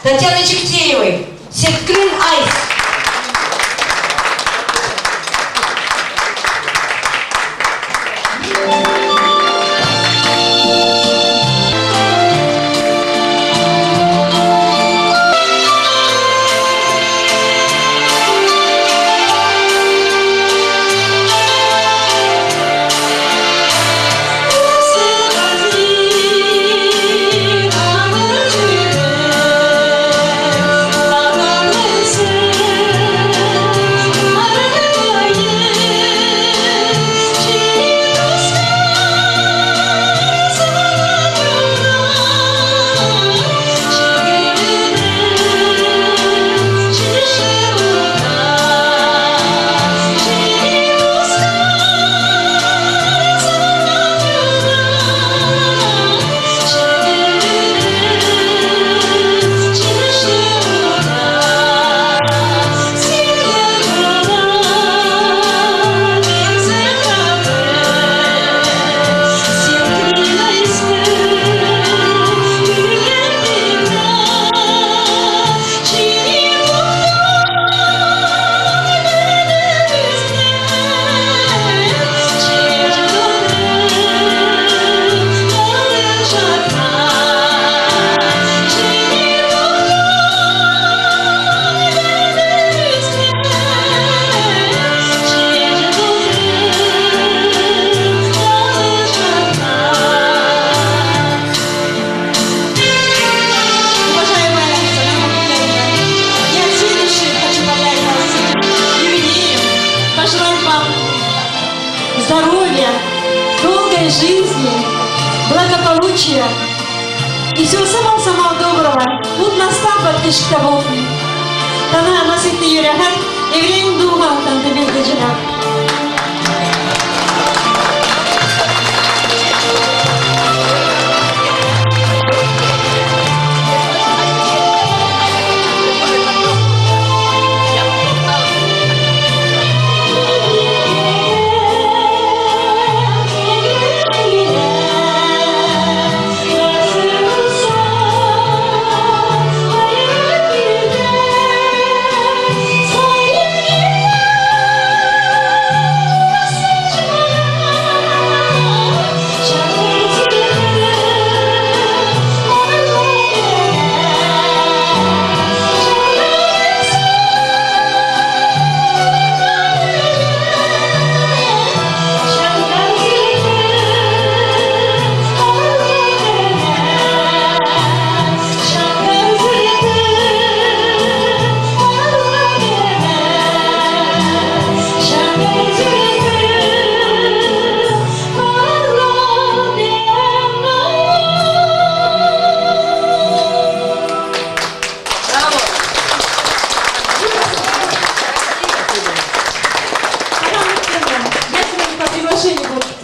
Татьяны Чектеевой. Сектрин Айс. Здоровья, долгой жизни, благополучия и всего самого-самого доброго. Мутнастан баткишка болтун. Тана насыпты юряхат, евреин духа тантабелді жинак.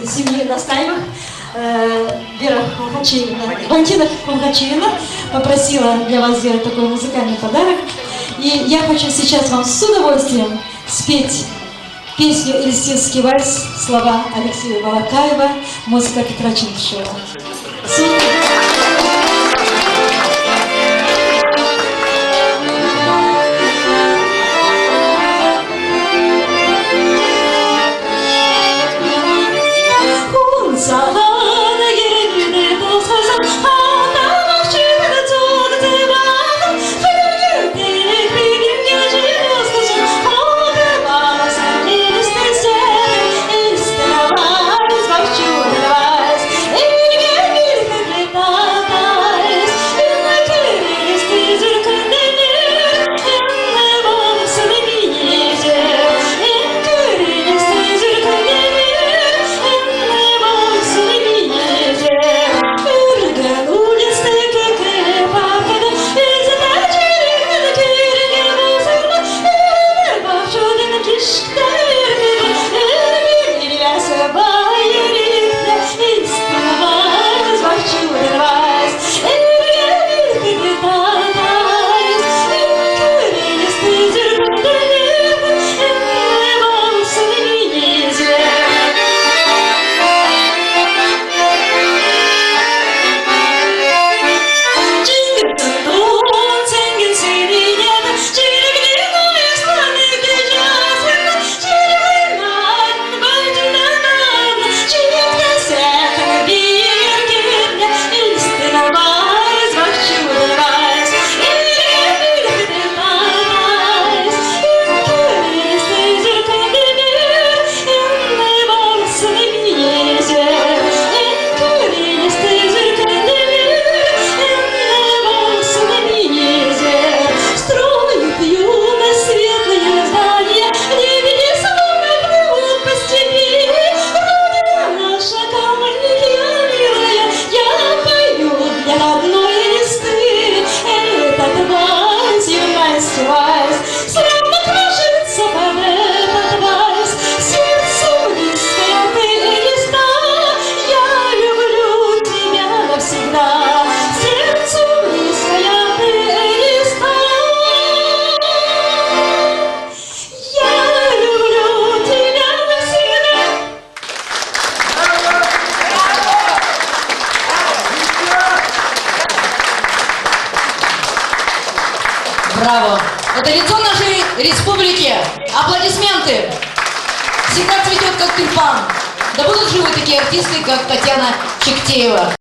Семьи Настаевых, Вера Валентина Хумхачевина попросила для вас сделать такой музыкальный подарок. И я хочу сейчас вам с удовольствием спеть песню «Эльсинский вальс», слова Алексея Балакаева, музыка Петра Ченышева. Браво. Это лицо нашей республики. Аплодисменты. Всегда цветет, как тюльпан. Да будут живы такие артисты, как Татьяна Чектеева.